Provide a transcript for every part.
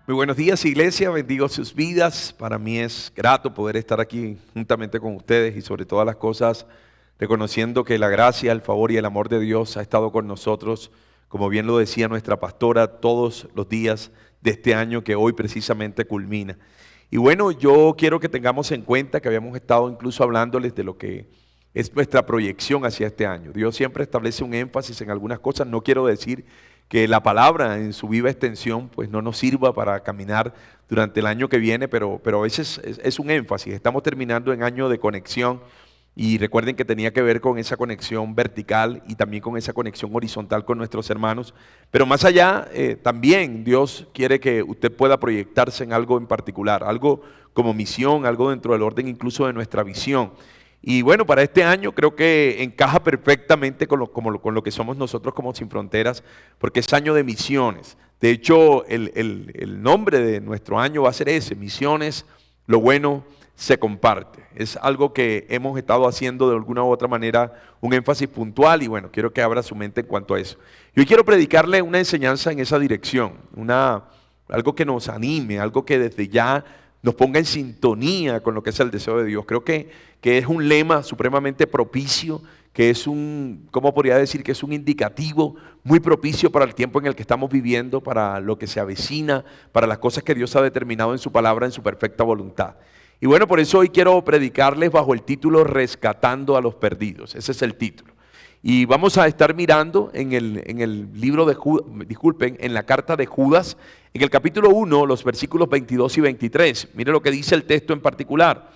Muy buenos días, iglesia, bendigo sus vidas. Para mí es grato poder estar aquí juntamente con ustedes y sobre todas las cosas reconociendo que la gracia, el favor y el amor de Dios ha estado con nosotros, como bien lo decía nuestra pastora, todos los días de este año que hoy precisamente culmina. Y bueno, yo quiero que tengamos en cuenta que habíamos estado incluso hablándoles de lo que es nuestra proyección hacia este año. Dios siempre establece un énfasis en algunas cosas. No quiero decir que la palabra en su viva extensión pues no nos sirva para caminar durante el año que viene, pero a veces es un énfasis. Estamos terminando en año de conexión y recuerden que tenía que ver con esa conexión vertical y también con esa conexión horizontal con nuestros hermanos. Pero más allá, también Dios quiere que usted pueda proyectarse en algo en particular, algo como misión, algo dentro del orden incluso de nuestra visión. Y bueno, para este año creo que encaja perfectamente con lo que somos nosotros como Sin Fronteras, porque es año de misiones. De hecho, el nombre de nuestro año va a ser ese, Misiones, lo bueno se comparte. Es algo que hemos estado haciendo de alguna u otra manera un énfasis puntual y bueno, quiero que abra su mente en cuanto a eso. Yo quiero predicarle una enseñanza en esa dirección, algo que nos anime, algo que desde ya nos ponga en sintonía con lo que es el deseo de Dios. Creo que es un lema supremamente propicio, que es ¿cómo podría decir? Que es un indicativo muy propicio para el tiempo en el que estamos viviendo, para lo que se avecina, para las cosas que Dios ha determinado en su palabra, en su perfecta voluntad. Y bueno, por eso hoy quiero predicarles bajo el título Rescatando a los Perdidos. Ese es el título. Y vamos a estar mirando en el libro de Judas, en la carta de Judas, en el capítulo 1, los versículos 22 y 23. Mire lo que dice el texto en particular.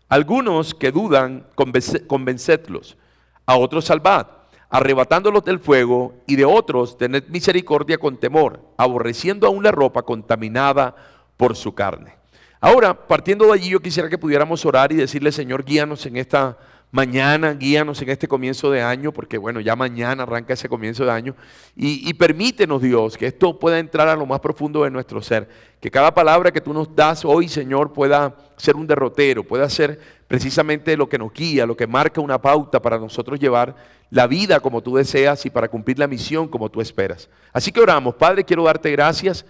Algunos que dudan, convencedlos, a otros salvad, arrebatándolos del fuego, y de otros tened misericordia con temor, aborreciendo aún la ropa contaminada por su carne. Ahora, partiendo de allí, yo quisiera que pudiéramos orar y decirle, Señor, guíanos en esta mañana, guíanos en este comienzo de año, porque bueno, ya mañana arranca ese comienzo de año, y permítenos, Dios, que esto pueda entrar a lo más profundo de nuestro ser, que cada palabra que tú nos das hoy, Señor, pueda ser un derrotero, pueda ser precisamente lo que nos guía, lo que marca una pauta para nosotros llevar la vida como tú deseas y para cumplir la misión como tú esperas. Así que oramos. Padre, quiero darte gracias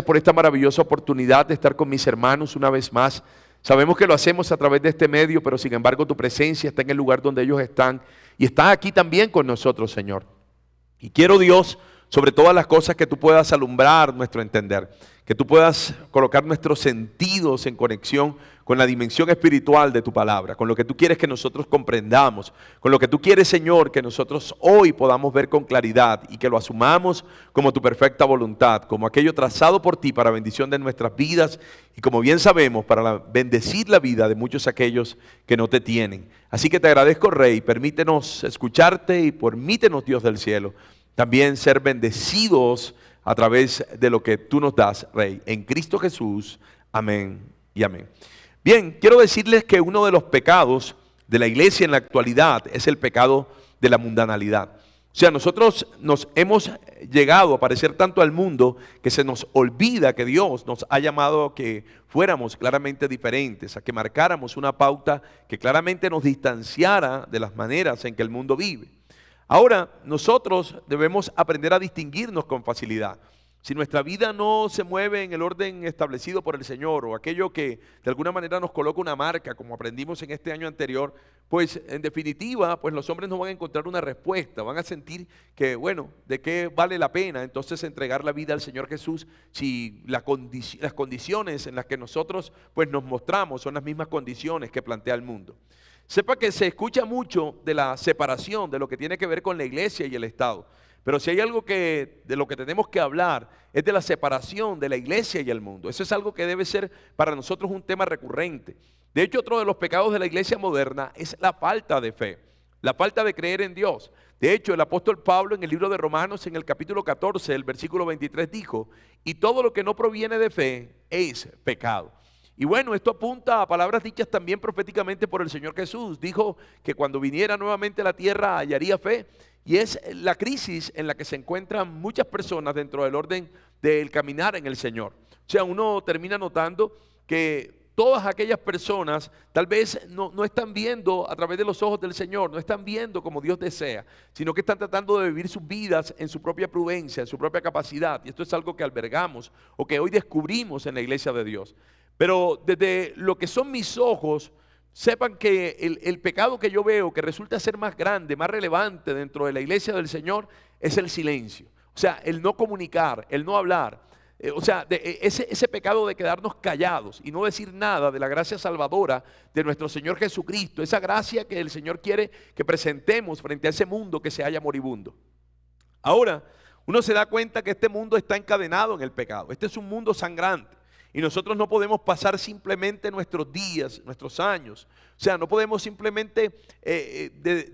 por esta maravillosa oportunidad de estar con mis hermanos una vez más. Sabemos que lo hacemos a través de este medio, pero sin embargo tu presencia está en el lugar donde ellos están y está aquí también con nosotros, Señor. Y quiero, Dios, sobre todas las cosas, que tú puedas alumbrar nuestro entender, que tú puedas colocar nuestros sentidos en conexión con la dimensión espiritual de tu palabra, con lo que tú quieres que nosotros comprendamos, con lo que tú quieres, Señor, que nosotros hoy podamos ver con claridad y que lo asumamos como tu perfecta voluntad, como aquello trazado por ti para bendición de nuestras vidas y, como bien sabemos, para bendecir la vida de muchos aquellos que no te tienen. Así que te agradezco, Rey, permítenos escucharte y permítenos, Dios del cielo, también ser bendecidos a través de lo que tú nos das, Rey. En Cristo Jesús, amén y amén. Bien, quiero decirles que uno de los pecados de la iglesia en la actualidad es el pecado de la mundanalidad. O sea, nosotros nos hemos llegado a parecer tanto al mundo que se nos olvida que Dios nos ha llamado a que fuéramos claramente diferentes, a que marcáramos una pauta que claramente nos distanciara de las maneras en que el mundo vive. Ahora, nosotros debemos aprender a distinguirnos con facilidad. Si nuestra vida no se mueve en el orden establecido por el Señor, o aquello que de alguna manera nos coloca una marca, como aprendimos en este año anterior, pues en definitiva, pues los hombres no van a encontrar una respuesta, van a sentir que, bueno, ¿de qué vale la pena entonces entregar la vida al Señor Jesús si las condiciones en las que nosotros pues nos mostramos son las mismas condiciones que plantea el mundo? Sepa que se escucha mucho de la separación, de lo que tiene que ver con la iglesia y el Estado. Pero si hay algo de lo que tenemos que hablar, es de la separación de la iglesia y el mundo. Eso es algo que debe ser para nosotros un tema recurrente. De hecho, otro de los pecados de la iglesia moderna es la falta de fe, la falta de creer en Dios. De hecho, el apóstol Pablo en el libro de Romanos, en el capítulo 14, el versículo 23 dijo, y todo lo que no proviene de fe es pecado. Y bueno, esto apunta a palabras dichas también proféticamente por el Señor Jesús. Dijo que cuando viniera nuevamente a la tierra hallaría fe. Y es la crisis en la que se encuentran muchas personas dentro del orden del caminar en el Señor. O sea, uno termina notando que todas aquellas personas tal vez no están viendo a través de los ojos del Señor, no están viendo como Dios desea, sino que están tratando de vivir sus vidas en su propia prudencia, en su propia capacidad. Y esto es algo que albergamos o que hoy descubrimos en la iglesia de Dios. Pero desde lo que son mis ojos, sepan que el pecado que yo veo que resulta ser más grande, más relevante dentro de la iglesia del Señor es el silencio. O sea, el no comunicar, el no hablar. Ese pecado de quedarnos callados y no decir nada de la gracia salvadora de nuestro Señor Jesucristo, esa gracia que el Señor quiere que presentemos frente a ese mundo que se halla moribundo. Ahora, uno se da cuenta que este mundo está encadenado en el pecado. Este es un mundo sangrante. Y nosotros no podemos pasar simplemente nuestros días, nuestros años. O sea, no podemos simplemente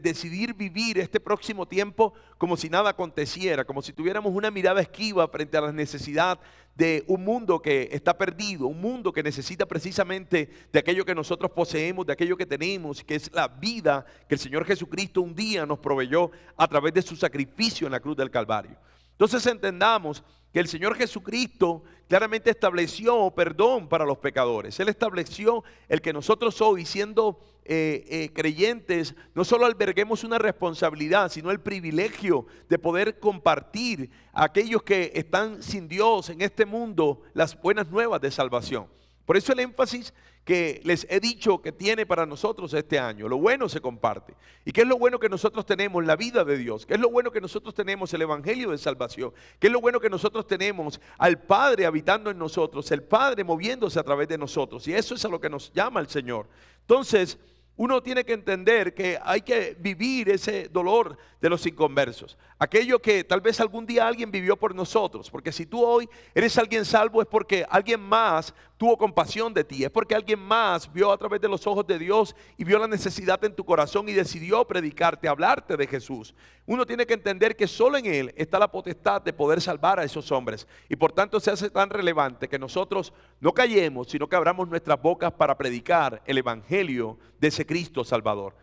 decidir vivir este próximo tiempo como si nada aconteciera, como si tuviéramos una mirada esquiva frente a la necesidad de un mundo que está perdido, un mundo que necesita precisamente de aquello que nosotros poseemos, de aquello que tenemos, que es la vida que el Señor Jesucristo un día nos proveyó a través de su sacrificio en la cruz del Calvario. Entonces entendamos que el Señor Jesucristo claramente estableció perdón para los pecadores. Él estableció el que nosotros hoy, siendo creyentes, no solo alberguemos una responsabilidad, sino el privilegio de poder compartir a aquellos que están sin Dios en este mundo las buenas nuevas de salvación. Por eso el énfasis que les he dicho que tiene para nosotros este año. Lo bueno se comparte. ¿Y qué es lo bueno que nosotros tenemos? La vida de Dios. ¿Qué es lo bueno que nosotros tenemos? El evangelio de salvación. ¿Qué es lo bueno que nosotros tenemos? Al Padre habitando en nosotros, el Padre moviéndose a través de nosotros. Y eso es a lo que nos llama el Señor. Entonces, uno tiene que entender que hay que vivir ese dolor de los inconversos. Aquello que tal vez algún día alguien vivió por nosotros. Porque si tú hoy eres alguien salvo es porque alguien más tuvo compasión de ti. Es porque alguien más vio a través de los ojos de Dios y vio la necesidad en tu corazón y decidió predicarte, hablarte de Jesús. Uno tiene que entender que solo en Él está la potestad de poder salvar a esos hombres. Y por tanto se hace tan relevante que nosotros no callemos, sino que abramos nuestras bocas para predicar el evangelio de ese Cristo Salvador.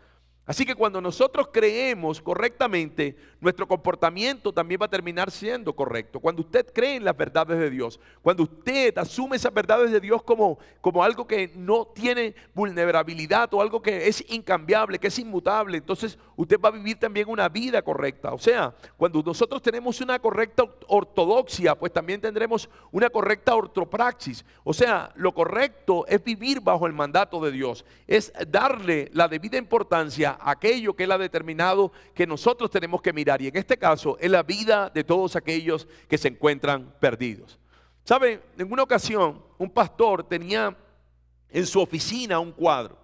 Así que cuando nosotros creemos correctamente, nuestro comportamiento también va a terminar siendo correcto. Cuando usted cree en las verdades de Dios, cuando usted asume esas verdades de Dios como algo que no tiene vulnerabilidad o algo que es incambiable, que es inmutable, entonces usted va a vivir también una vida correcta. O sea, cuando nosotros tenemos una correcta ortodoxia, pues también tendremos una correcta ortopraxis. O sea, lo correcto es vivir bajo el mandato de Dios, es darle la debida importancia aquello que Él ha determinado que nosotros tenemos que mirar, y en este caso es la vida de todos aquellos que se encuentran perdidos. ¿Saben? En una ocasión un pastor tenía en su oficina un cuadro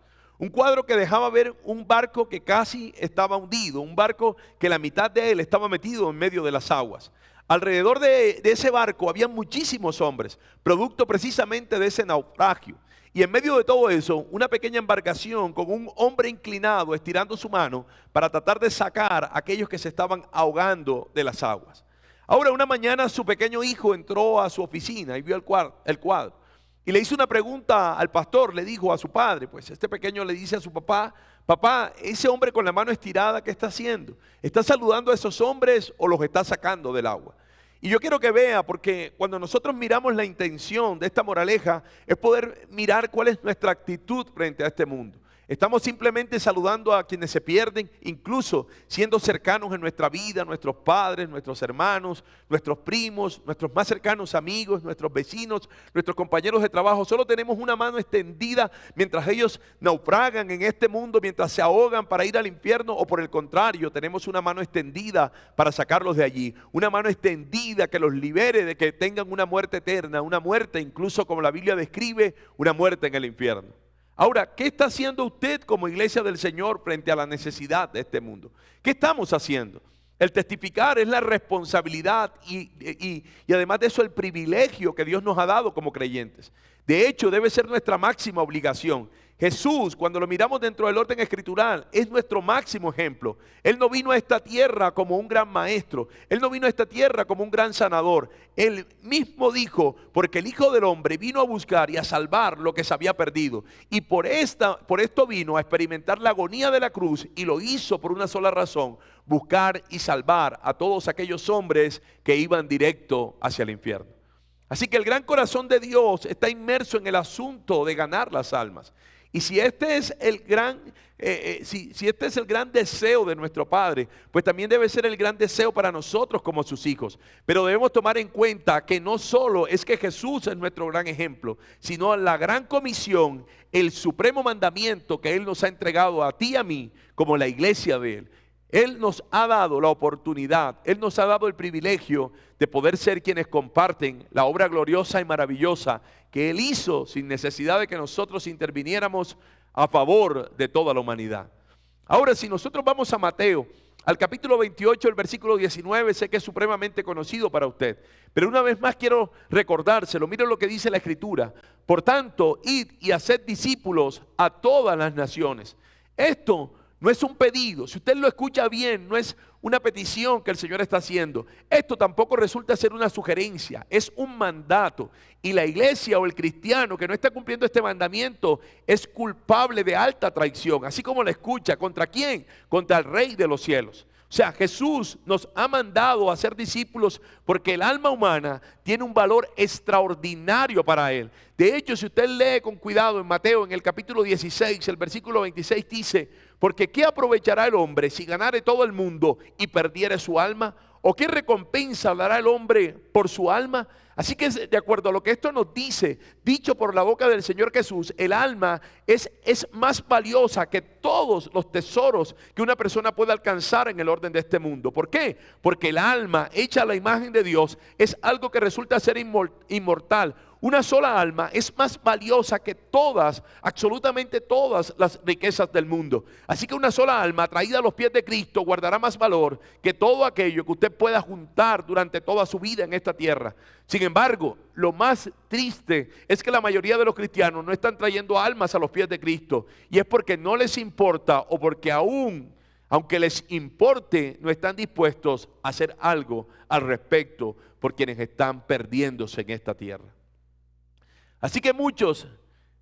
que dejaba ver un barco que casi estaba hundido, un barco que la mitad de él estaba metido en medio de las aguas. Alrededor de ese barco había muchísimos hombres, producto precisamente de ese naufragio. Y en medio de todo eso, una pequeña embarcación con un hombre inclinado estirando su mano para tratar de sacar a aquellos que se estaban ahogando de las aguas. Ahora, una mañana su pequeño hijo entró a su oficina y vio el cuadro. Y le hizo una pregunta al pastor, le dijo a su padre, pues este pequeño le dice a su papá: papá, ese hombre con la mano estirada, ¿qué está haciendo? ¿Está saludando a esos hombres o los está sacando del agua? Y yo quiero que vea, porque cuando nosotros miramos la intención de esta moraleja, es poder mirar cuál es nuestra actitud frente a este mundo. Estamos simplemente saludando a quienes se pierden, incluso siendo cercanos en nuestra vida, nuestros padres, nuestros hermanos, nuestros primos, nuestros más cercanos amigos, nuestros vecinos, nuestros compañeros de trabajo. Solo tenemos una mano extendida mientras ellos naufragan en este mundo, mientras se ahogan para ir al infierno, o por el contrario, tenemos una mano extendida para sacarlos de allí. Una mano extendida que los libere de que tengan una muerte eterna, una muerte incluso como la Biblia describe, una muerte en el infierno. Ahora, ¿qué está haciendo usted como iglesia del Señor frente a la necesidad de este mundo? ¿Qué estamos haciendo? El testificar es la responsabilidad y además de eso el privilegio que Dios nos ha dado como creyentes. De hecho, debe ser nuestra máxima obligación. Jesús, cuando lo miramos dentro del orden escritural, es nuestro máximo ejemplo. Él no vino a esta tierra como un gran maestro. Él no vino a esta tierra como un gran sanador. Él mismo dijo, porque el Hijo del Hombre vino a buscar y a salvar lo que se había perdido. Y por esto vino a experimentar la agonía de la cruz, y lo hizo por una sola razón: buscar y salvar a todos aquellos hombres que iban directo hacia el infierno. Así que el gran corazón de Dios está inmerso en el asunto de ganar las almas. Y si este es el gran, si este es el gran deseo de nuestro Padre, pues también debe ser el gran deseo para nosotros como sus hijos. Pero debemos tomar en cuenta que no solo es que Jesús es nuestro gran ejemplo, sino la gran comisión, el supremo mandamiento que Él nos ha entregado a ti y a mí como la iglesia de Él. Él nos ha dado la oportunidad, Él nos ha dado el privilegio de poder ser quienes comparten la obra gloriosa y maravillosa que Él hizo sin necesidad de que nosotros interviniéramos a favor de toda la humanidad. Ahora, si nosotros vamos a Mateo, al capítulo 28, el versículo 19, sé que es supremamente conocido para usted, pero una vez más quiero recordárselo. Miren lo que dice la Escritura: por tanto, id y haced discípulos a todas las naciones. Esto no es un pedido, si usted lo escucha bien, no es una petición que el Señor está haciendo. Esto tampoco resulta ser una sugerencia, es un mandato. Y la iglesia o el cristiano que no está cumpliendo este mandamiento es culpable de alta traición. Así como la escucha, ¿contra quién? Contra el Rey de los cielos. O sea, Jesús nos ha mandado a ser discípulos porque el alma humana tiene un valor extraordinario para Él. De hecho, si usted lee con cuidado en Mateo, en el capítulo 16, el versículo 26 dice: porque ¿qué aprovechará el hombre si ganare todo el mundo y perdiere su alma? ¿O qué recompensa dará el hombre por su alma? Así que de acuerdo a lo que esto nos dice, dicho por la boca del Señor Jesús, el alma es más valiosa que todos los tesoros que una persona puede alcanzar en el orden de este mundo. ¿Por qué? Porque el alma hecha a la imagen de Dios es algo que resulta ser inmortal. Una sola alma es más valiosa que todas, absolutamente todas las riquezas del mundo. Así que una sola alma traída a los pies de Cristo guardará más valor que todo aquello que usted pueda juntar durante toda su vida en esta tierra. Sin embargo, lo más triste es que la mayoría de los cristianos no están trayendo almas a los pies de Cristo. Y es porque no les importa, o porque aunque les importe, no están dispuestos a hacer algo al respecto por quienes están perdiéndose en esta tierra. Así que muchos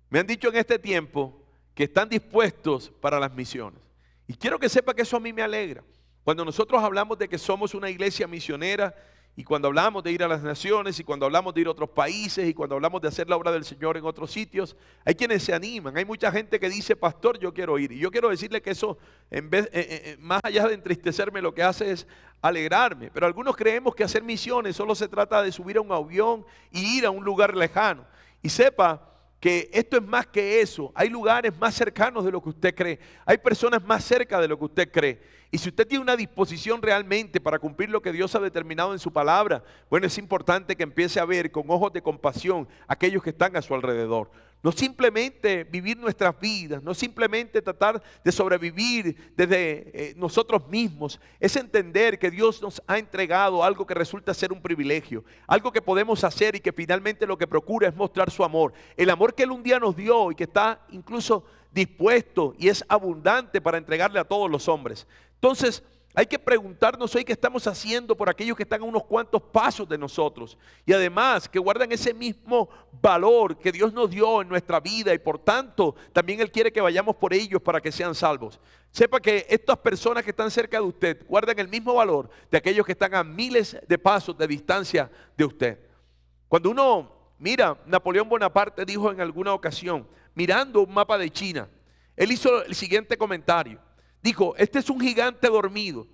me han dicho en este tiempo que están dispuestos para las misiones. Y quiero que sepa que eso a mí me alegra. Cuando nosotros hablamos de que somos una iglesia misionera, y cuando hablamos de ir a las naciones, y cuando hablamos de ir a otros países, y cuando hablamos de hacer la obra del Señor en otros sitios, hay quienes se animan. Hay mucha gente que dice: pastor, yo quiero ir. Y yo quiero decirle que eso, más allá de entristecerme, lo que hace es alegrarme. Pero algunos creemos que hacer misiones solo se trata de subir a un avión y ir a un lugar lejano. Y sepa que esto es más que eso. Hay lugares más cercanos de lo que usted cree. Hay personas más cerca de lo que usted cree. Y si usted tiene una disposición realmente para cumplir lo que Dios ha determinado en su palabra, bueno, es importante que empiece a ver con ojos de compasión a aquellos que están a su alrededor. No simplemente vivir nuestras vidas, no simplemente tratar de sobrevivir desde nosotros mismos. Es entender que Dios nos ha entregado algo que resulta ser un privilegio, algo que podemos hacer y que finalmente lo que procura es mostrar su amor. El amor que Él un día nos dio y que está incluso dispuesto y es abundante para entregarle a todos los hombres. Entonces, hay que preguntarnos hoy qué estamos haciendo por aquellos que están a unos cuantos pasos de nosotros. Y además que guardan ese mismo valor que Dios nos dio en nuestra vida. Y por tanto, también Él quiere que vayamos por ellos para que sean salvos. Sepa que estas personas que están cerca de usted guardan el mismo valor de aquellos que están a miles de pasos de distancia de usted. Cuando uno mira, Napoleón Bonaparte dijo en alguna ocasión, mirando un mapa de China, él hizo el siguiente comentario. Dijo: este es un gigante dormido,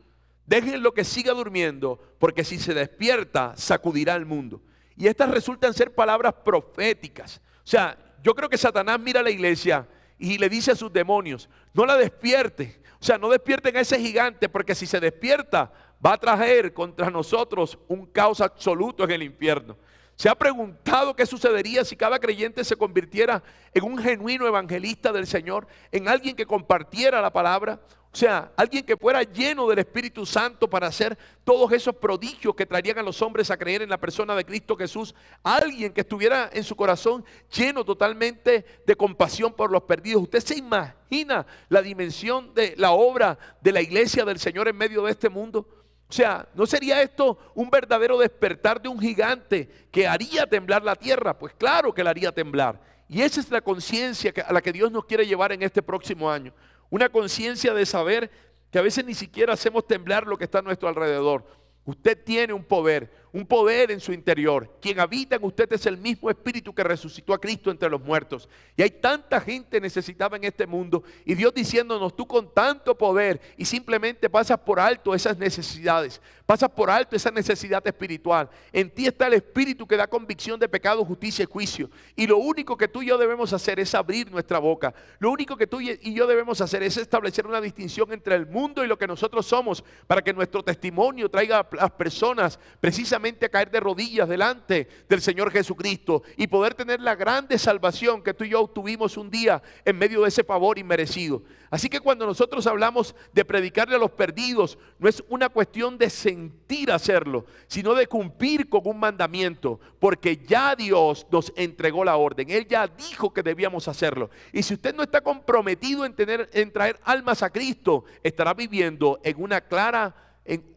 déjenlo que siga durmiendo, porque si se despierta, sacudirá el mundo. Y estas resultan ser palabras proféticas. O sea, yo creo que Satanás mira a la iglesia y le dice a sus demonios: no la despierte. O sea, no despierten a ese gigante, porque si se despierta, va a traer contra nosotros un caos absoluto en el infierno. ¿Se ha preguntado qué sucedería si cada creyente se convirtiera en un genuino evangelista del Señor? En alguien que compartiera la palabra. O sea, alguien que fuera lleno del Espíritu Santo para hacer todos esos prodigios que traerían a los hombres a creer en la persona de Cristo Jesús. Alguien que estuviera en su corazón lleno totalmente de compasión por los perdidos. ¿Usted se imagina la dimensión de la obra de la iglesia del Señor en medio de este mundo? O sea, ¿no sería esto un verdadero despertar de un gigante que haría temblar la tierra? Pues claro que la haría temblar. Y esa es la conciencia a la que Dios nos quiere llevar en este próximo año. Una conciencia de saber que a veces ni siquiera hacemos temblar lo que está a nuestro alrededor. Usted tiene un poder, un poder en su interior. Quien habita en usted es el mismo Espíritu que resucitó a Cristo entre los muertos. Y hay tanta gente necesitada en este mundo, y Dios diciéndonos, tú con tanto poder, y simplemente pasas por alto esas necesidades, pasas por alto esa necesidad espiritual. En ti está el Espíritu que da convicción de pecado, justicia y juicio. Y lo único que tú y yo debemos hacer es abrir nuestra boca. Lo único que tú y yo debemos hacer es establecer una distinción entre el mundo y lo que nosotros somos, para que nuestro testimonio traiga a las personas precisamente a caer de rodillas delante del Señor Jesucristo y poder tener la grande salvación que tú y yo obtuvimos un día en medio de ese favor inmerecido. Así que cuando nosotros hablamos de predicarle a los perdidos, no es una cuestión de sentir hacerlo, sino de cumplir con un mandamiento, porque ya Dios nos entregó la orden. Él ya dijo que debíamos hacerlo. Y si usted no está comprometido en traer almas a Cristo, estará viviendo en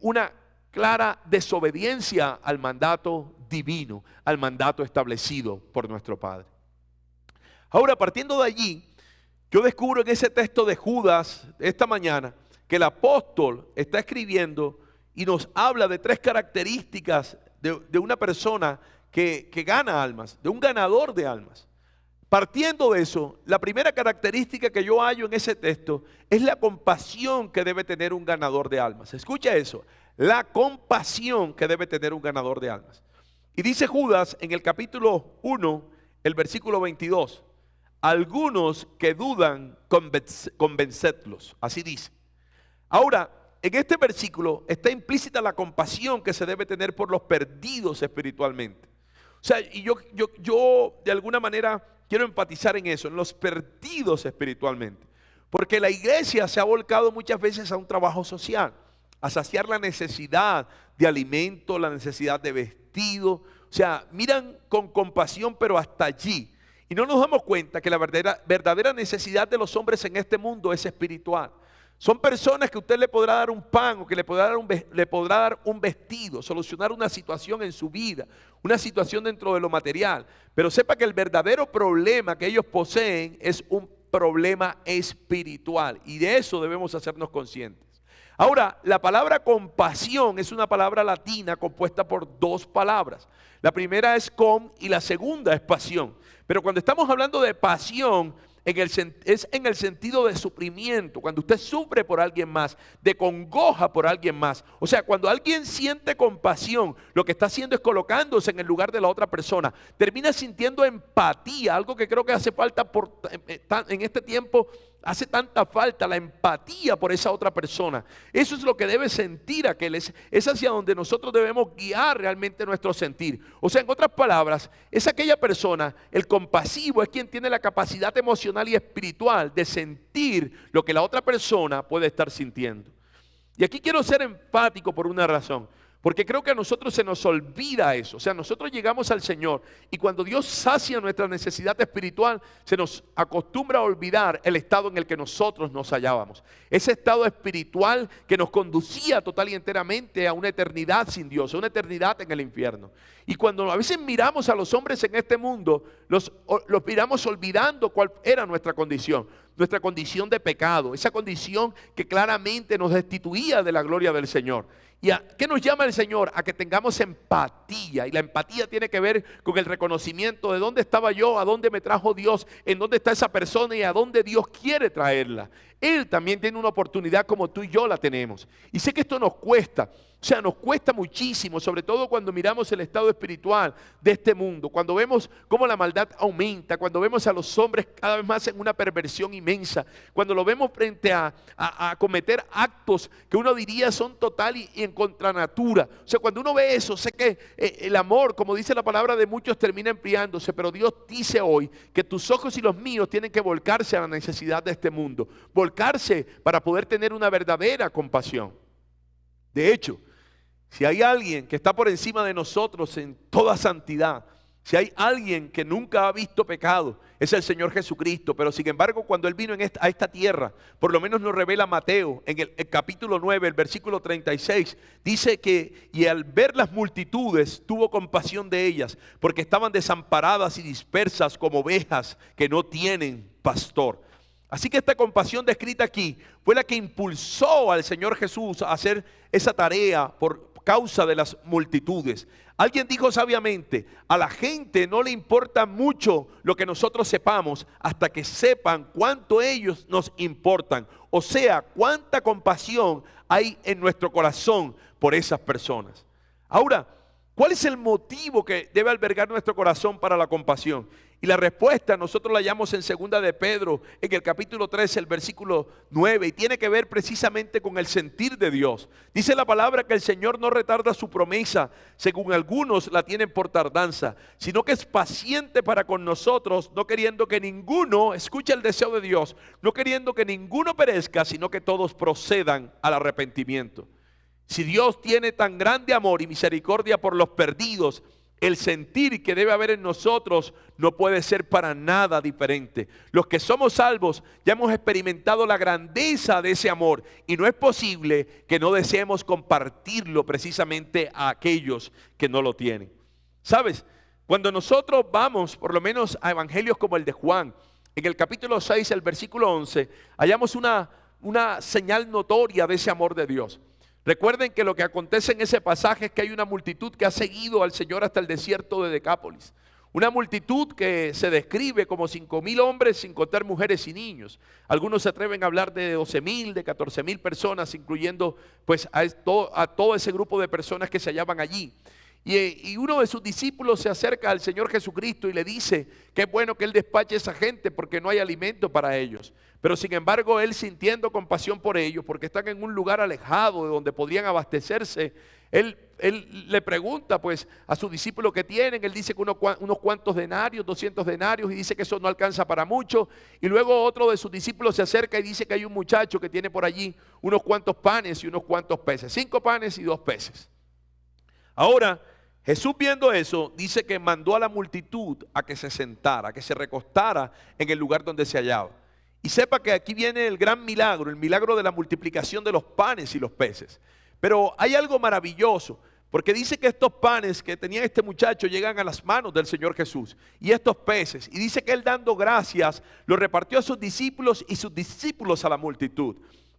una clara desobediencia al mandato divino, al mandato establecido por nuestro Padre. Ahora, partiendo de allí, yo descubro en ese texto de Judas esta mañana que el apóstol está escribiendo y nos habla de tres características de una persona que gana almas, de un ganador de almas. Partiendo de eso, la primera característica que yo hallo en ese texto es la compasión que debe tener un ganador de almas. Escucha eso, la compasión que debe tener un ganador de almas. Y dice Judas en el capítulo 1, el versículo 22, algunos que dudan, convencedlos, así dice. Ahora, en este versículo está implícita la compasión que se debe tener por los perdidos espiritualmente. O sea, y yo de alguna manera quiero enfatizar en eso, en los perdidos espiritualmente. Porque la iglesia se ha volcado muchas veces a un trabajo social, a saciar la necesidad de alimento, la necesidad de vestido. O sea, miran con compasión, pero hasta allí. Y no nos damos cuenta que la verdadera necesidad de los hombres en este mundo es espiritual. Son personas que usted le podrá dar un pan o que le podrá dar un vestido, solucionar una situación en su vida, una situación dentro de lo material. Pero sepa que el verdadero problema que ellos poseen es un problema espiritual, y de eso debemos hacernos conscientes. Ahora, la palabra compasión es una palabra latina compuesta por dos palabras. La primera es com y la segunda es pasión. Pero cuando estamos hablando de pasión, es en el sentido de sufrimiento, cuando usted sufre por alguien más, de congoja por alguien más. O sea, cuando alguien siente compasión, lo que está haciendo es colocándose en el lugar de la otra persona. Termina sintiendo empatía, algo que creo que hace falta en este tiempo. Hace tanta falta la empatía por esa otra persona. Eso es lo que debe sentir aquel. Es hacia donde nosotros debemos guiar realmente nuestro sentir. O sea, en otras palabras, es aquella persona, el compasivo es quien tiene la capacidad emocional y espiritual de sentir lo que la otra persona puede estar sintiendo. Y aquí quiero ser enfático por una razón. Porque creo que a nosotros se nos olvida eso. O sea, nosotros llegamos al Señor y cuando Dios sacia nuestra necesidad espiritual, se nos acostumbra a olvidar el estado en el que nosotros nos hallábamos. Ese estado espiritual que nos conducía total y enteramente a una eternidad sin Dios, a una eternidad en el infierno. Y cuando a veces miramos a los hombres en este mundo, los miramos olvidando cuál era nuestra condición de pecado, esa condición que claramente nos destituía de la gloria del Señor. ¿Y a qué nos llama el Señor? A que tengamos empatía. Y la empatía tiene que ver con el reconocimiento de dónde estaba yo, a dónde me trajo Dios, en dónde está esa persona y a dónde Dios quiere traerla. Él también tiene una oportunidad como tú y yo la tenemos. Y sé que esto nos cuesta. O sea, nos cuesta muchísimo, sobre todo cuando miramos el estado espiritual de este mundo, cuando vemos cómo la maldad aumenta, cuando vemos a los hombres cada vez más en una perversión inmensa, cuando lo vemos frente a cometer actos que uno diría son total y en contranatura. O sea, cuando uno ve eso, sé que el amor, como dice la palabra de muchos, termina enfriándose, pero Dios dice hoy que tus ojos y los míos tienen que volcarse a la necesidad de este mundo, volcarse para poder tener una verdadera compasión. De hecho, si hay alguien que está por encima de nosotros en toda santidad, si hay alguien que nunca ha visto pecado, es el Señor Jesucristo. Pero sin embargo, cuando Él vino a esta tierra, por lo menos nos revela Mateo en el capítulo 9, el versículo 36, dice que y al ver las multitudes tuvo compasión de ellas, porque estaban desamparadas y dispersas como ovejas que no tienen pastor. Así que esta compasión descrita aquí fue la que impulsó al Señor Jesús a hacer esa tarea por causa de las multitudes. Alguien dijo sabiamente, a la gente no le importa mucho lo que nosotros sepamos hasta que sepan cuánto ellos nos importan. O sea, cuánta compasión hay en nuestro corazón por esas personas. Ahora, ¿cuál es el motivo que debe albergar nuestro corazón para la compasión? Y la respuesta nosotros la hallamos en 2 de Pedro, en el capítulo 13, el versículo 9, y tiene que ver precisamente con el sentir de Dios. Dice la palabra que el Señor no retarda su promesa, según algunos la tienen por tardanza, sino que es paciente para con nosotros, no queriendo que ninguno, escucha el deseo de Dios, no queriendo que ninguno perezca, sino que todos procedan al arrepentimiento. Si Dios tiene tan grande amor y misericordia por los perdidos, el sentir que debe haber en nosotros no puede ser para nada diferente. Los que somos salvos ya hemos experimentado la grandeza de ese amor y no es posible que no deseemos compartirlo precisamente a aquellos que no lo tienen. ¿Sabes? Cuando nosotros vamos por lo menos a evangelios como el de Juan, en el capítulo 6, el versículo 11, hallamos una señal notoria de ese amor de Dios. Recuerden que lo que acontece en ese pasaje es que hay una multitud que ha seguido al Señor hasta el desierto de Decápolis. Una multitud que se describe como 5,000 hombres sin contar mujeres y niños. Algunos se atreven a hablar de 12,000, de 14,000 personas, incluyendo pues a todo ese grupo de personas que se hallaban allí. Y uno de sus discípulos se acerca al Señor Jesucristo y le dice que es bueno que Él despache a esa gente porque no hay alimento para ellos. Pero sin embargo Él, sintiendo compasión por ellos, porque están en un lugar alejado de donde podrían abastecerse, Él le pregunta pues a sus discípulos que tienen. Él dice que unos cuantos denarios, 200 denarios, y dice que eso no alcanza para mucho. Y luego otro de sus discípulos se acerca y dice que hay un muchacho que tiene por allí unos cuantos panes y unos cuantos peces, 5 panes y 2 peces. Ahora, Jesús, viendo eso, dice que mandó a la multitud a que se sentara, a que se recostara en el lugar donde se hallaba. Y sepa que aquí viene el gran milagro, el milagro de la multiplicación de los panes y los peces. Pero hay algo maravilloso, porque dice que estos panes que tenía este muchacho llegan a las manos del Señor Jesús, y estos peces, y dice que Él, dando gracias, los repartió a sus discípulos y sus discípulos a la multitud.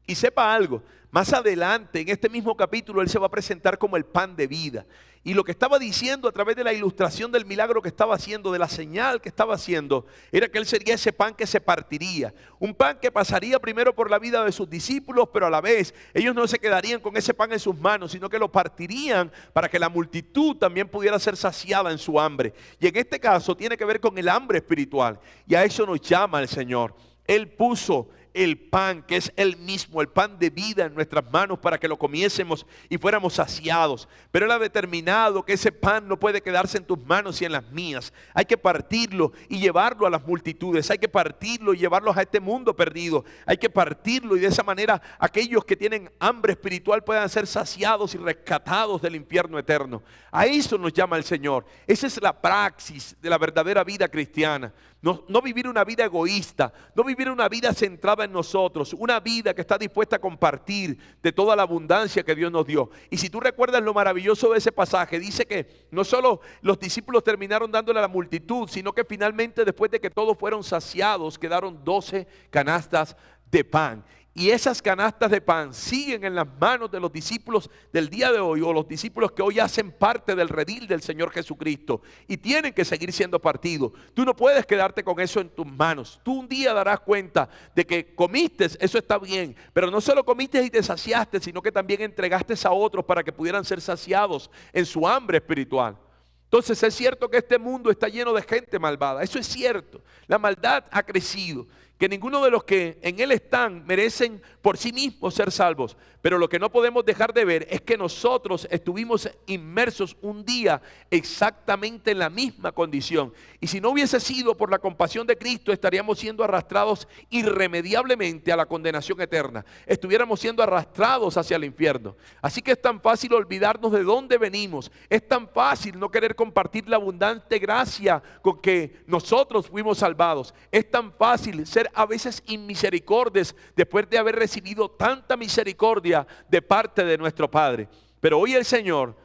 Y sepa algo, más adelante en este mismo capítulo Él se va a presentar como el pan de vida. Y lo que estaba diciendo a través de la ilustración del milagro que estaba haciendo, de la señal que estaba haciendo, era que Él sería ese pan que se partiría. Un pan que pasaría primero por la vida de sus discípulos, pero a la vez ellos no se quedarían con ese pan en sus manos, sino que lo partirían para que la multitud también pudiera ser saciada en su hambre. Y en este caso tiene que ver con el hambre espiritual. Y a eso nos llama el Señor. Él puso el pan, que es Él mismo, el pan de vida, en nuestras manos para que lo comiésemos y fuéramos saciados. Pero Él ha determinado que ese pan no puede quedarse en tus manos y en las mías. Hay que partirlo y llevarlo a las multitudes. Hay que partirlo y llevarlos a este mundo perdido. Hay que partirlo, y de esa manera aquellos que tienen hambre espiritual puedan ser saciados y rescatados del infierno eterno. A eso nos llama el Señor. Esa es la praxis de la verdadera vida cristiana. No vivir una vida egoísta, no vivir una vida centrada en nosotros, una vida que está dispuesta a compartir de toda la abundancia que Dios nos dio. Y si tú recuerdas lo maravilloso de ese pasaje, dice que no solo los discípulos terminaron dándole a la multitud, sino que finalmente, después de que todos fueron saciados, quedaron 12 canastas de pan. Y esas canastas de pan siguen en las manos de los discípulos del día de hoy, o los discípulos que hoy hacen parte del redil del Señor Jesucristo, y tienen que seguir siendo partidos. Tú no puedes quedarte con eso en tus manos. Tú un día darás cuenta de que comiste, eso está bien, pero no solo comiste y te saciaste, sino que también entregaste a otros para que pudieran ser saciados en su hambre espiritual. Entonces es cierto que este mundo está lleno de gente malvada, eso es cierto. La maldad ha crecido, que ninguno de los que en él están merecen por sí mismos ser salvos. Pero lo que no podemos dejar de ver es que nosotros estuvimos inmersos un día exactamente en la misma condición. Y si no hubiese sido por la compasión de Cristo, estaríamos siendo arrastrados irremediablemente a la condenación eterna. Estuviéramos siendo arrastrados hacia el infierno. Así que es tan fácil olvidarnos de dónde venimos. Es tan fácil no querer compartir la abundante gracia con que nosotros fuimos salvados. Es tan fácil ser a veces inmisericordias después de haber recibido tanta misericordia de parte de nuestro Padre. Pero hoy el Señor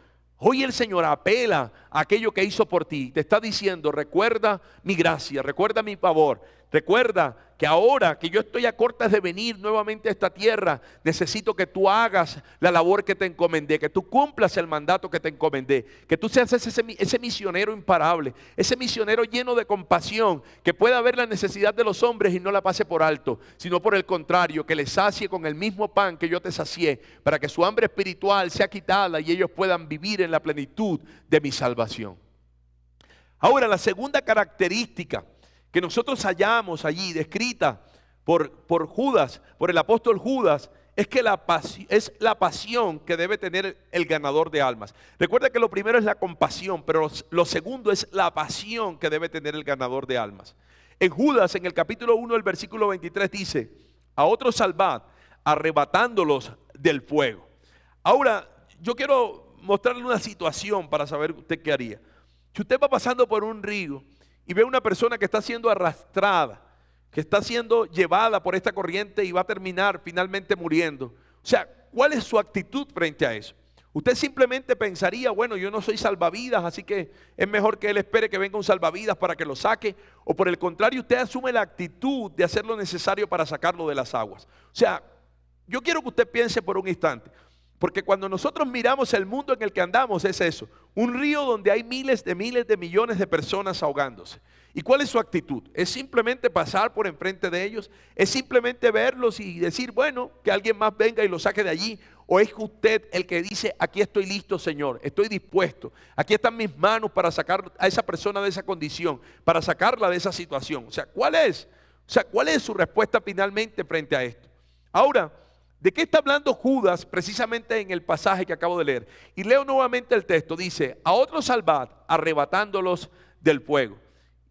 apela a aquello que hizo por ti. Te está diciendo: recuerda mi gracia, recuerda mi favor, recuerda que ahora que yo estoy a cortas de venir nuevamente a esta tierra, necesito que tú hagas la labor que te encomendé, que tú cumplas el mandato que te encomendé, que tú seas ese misionero imparable, ese misionero lleno de compasión, que pueda ver la necesidad de los hombres y no la pase por alto, sino por el contrario, que les sacie con el mismo pan que yo te sacié, para que su hambre espiritual sea quitada y ellos puedan vivir en la plenitud de mi salvación. Ahora, la segunda característica que nosotros hallamos allí descrita por Judas, por el apóstol Judas, es que es la pasión que debe tener el ganador de almas. Recuerda que lo primero es la compasión, pero lo segundo es la pasión que debe tener el ganador de almas. En Judas, en el capítulo 1, el versículo 23 dice: a otros salvad, arrebatándolos del fuego. Ahora, yo quiero mostrarle una situación para saber usted qué haría. Si usted va pasando por un río y ve a una persona que está siendo arrastrada, que está siendo llevada por esta corriente y va a terminar finalmente muriendo, o sea, ¿cuál es su actitud frente a eso? Usted simplemente pensaría, bueno, yo no soy salvavidas, así que es mejor que él espere que venga un salvavidas para que lo saque, o por el contrario, usted asume la actitud de hacer lo necesario para sacarlo de las aguas. O sea, yo quiero que usted piense por un instante, porque cuando nosotros miramos el mundo en el que andamos es eso, un río donde hay miles de millones de personas ahogándose. ¿Y cuál es su actitud? ¿Es simplemente pasar por enfrente de ellos? ¿Es simplemente verlos y decir, bueno, que alguien más venga y lo saque de allí? ¿O es usted el que dice, aquí estoy listo, Señor, estoy dispuesto, aquí están mis manos para sacar a esa persona de esa condición, para sacarla de esa situación? O sea, ¿cuál es su respuesta finalmente frente a esto? Ahora, ¿de qué está hablando Judas precisamente en el pasaje que acabo de leer? Y leo nuevamente el texto, dice, a otros salvad, arrebatándolos del fuego.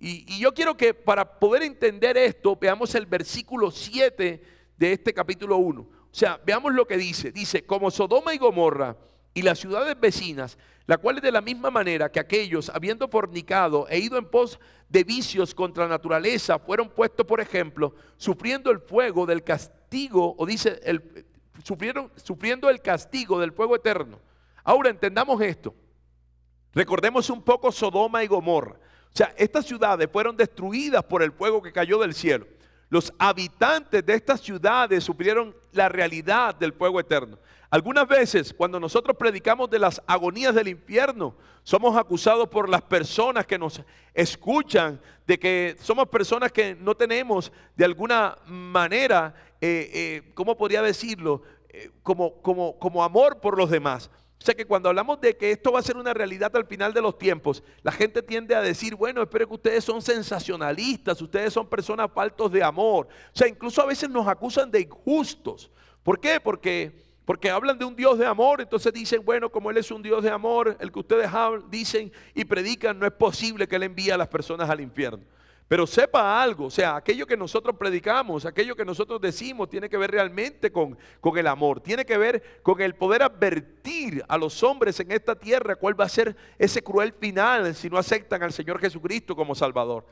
Y yo quiero que para poder entender esto, veamos el versículo 7 de este capítulo 1. O sea, veamos lo que dice. Dice, como Sodoma y Gomorra y las ciudades vecinas, las cuales de la misma manera que aquellos, habiendo fornicado e ido en pos de vicios contra la naturaleza, fueron puestos por ejemplo, sufriendo el fuego del castigo, o dice, sufriendo el castigo del fuego eterno. Ahora entendamos esto. Recordemos un poco Sodoma y Gomorra. O sea, estas ciudades fueron destruidas por el fuego que cayó del cielo. Los habitantes de estas ciudades sufrieron la realidad del fuego eterno. Algunas veces cuando nosotros predicamos de las agonías del infierno, somos acusados por las personas que nos escuchan de que somos personas que no tenemos de alguna manera, ¿cómo podría decirlo? Como amor por los demás. O sea que cuando hablamos de que esto va a ser una realidad al final de los tiempos, la gente tiende a decir, bueno, espero que ustedes son sensacionalistas, ustedes son personas faltos de amor. O sea, incluso a veces nos acusan de injustos. ¿Por qué? Porque hablan de un Dios de amor, entonces dicen, bueno, como Él es un Dios de amor, el que ustedes dicen y predican, no es posible que Él envíe a las personas al infierno. Pero sepa algo, o sea, aquello que nosotros predicamos, aquello que nosotros decimos, tiene que ver realmente con el amor, tiene que ver con el poder advertir a los hombres en esta tierra cuál va a ser ese cruel final si no aceptan al Señor Jesucristo como Salvador.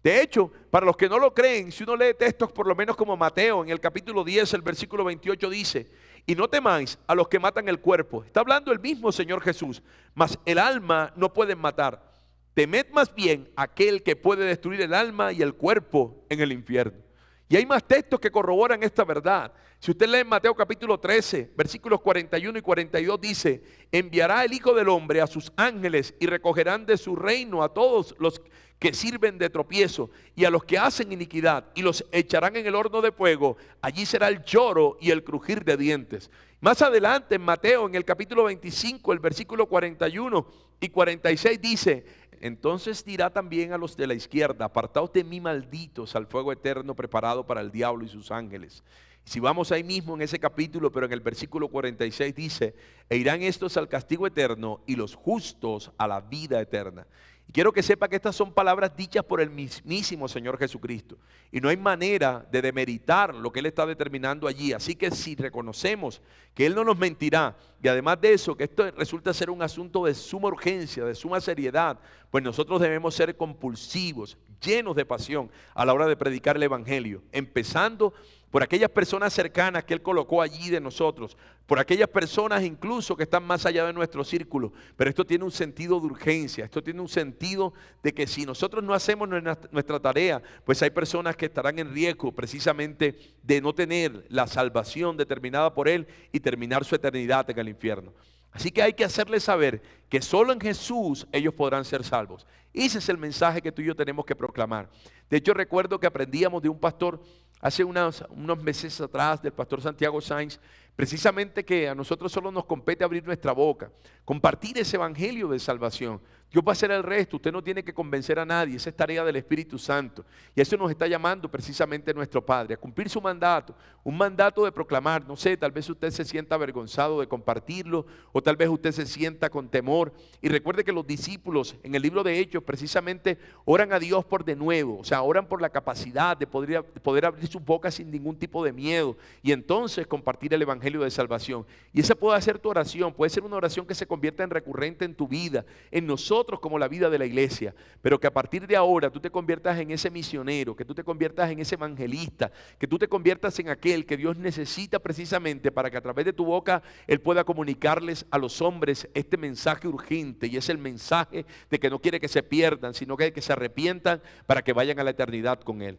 De hecho, para los que no lo creen, si uno lee textos por lo menos como Mateo, en el capítulo 10, el versículo 28 dice, y no temáis a los que matan el cuerpo. Está hablando el mismo Señor Jesús, mas el alma no pueden matar. Temed más bien aquel que puede destruir el alma y el cuerpo en el infierno. Y hay más textos que corroboran esta verdad. Si usted lee en Mateo capítulo 13, versículos 41 y 42 dice, enviará el Hijo del Hombre a sus ángeles y recogerán de su reino a todos los que sirven de tropiezo y a los que hacen iniquidad y los echarán en el horno de fuego. Allí será el lloro y el crujir de dientes. Más adelante en Mateo, en el capítulo 25, el versículo 41 y 46 dice, entonces dirá también a los de la izquierda, apartaos de mí malditos al fuego eterno preparado para el diablo y sus ángeles. Si vamos ahí mismo en ese capítulo, pero en el versículo 46 dice, e irán estos al castigo eterno y los justos a la vida eterna. Y quiero que sepa que estas son palabras dichas por el mismísimo Señor Jesucristo. Y no hay manera de demeritar lo que Él está determinando allí. Así que si reconocemos que Él no nos mentirá, y además de eso, que esto resulta ser un asunto de suma urgencia, de suma seriedad, pues nosotros debemos ser compulsivos, llenos de pasión a la hora de predicar el Evangelio. Empezando por aquellas personas cercanas que Él colocó allí de nosotros, por aquellas personas incluso que están más allá de nuestro círculo. Pero esto tiene un sentido de urgencia, esto tiene un sentido de que si nosotros no hacemos nuestra tarea, pues hay personas que estarán en riesgo precisamente de no tener la salvación determinada por Él y terminar su eternidad en el infierno. Así que hay que hacerles saber que solo en Jesús ellos podrán ser salvos. Ese es el mensaje que tú y yo tenemos que proclamar. De hecho, recuerdo que aprendíamos de un pastor hace unos meses atrás, del pastor Santiago Sainz, precisamente que a nosotros solo nos compete abrir nuestra boca, compartir ese evangelio de salvación. Dios va a hacer el resto, usted no tiene que convencer a nadie, esa es tarea del Espíritu Santo. Y eso nos está llamando precisamente nuestro Padre, a cumplir su mandato, un mandato de proclamar. No sé, tal vez usted se sienta avergonzado de compartirlo, o tal vez usted se sienta con temor. Y recuerde que los discípulos en el libro de Hechos precisamente oran a Dios por de nuevo, o sea, oran por la capacidad de poder abrir sus bocas sin ningún tipo de miedo y entonces compartir el evangelio de salvación. Y esa puede ser tu oración, puede ser una oración que se convierta en recurrente en tu vida, en nosotros como la vida de la iglesia, pero que a partir de ahora tú te conviertas en ese misionero, que tú te conviertas en ese evangelista, que tú te conviertas en aquel que Dios necesita precisamente para que a través de tu boca Él pueda comunicarles a los hombres este mensaje urgente, y es el mensaje de que no quiere que se pierdan, sino que se arrepientan para que vayan a la eternidad con Él.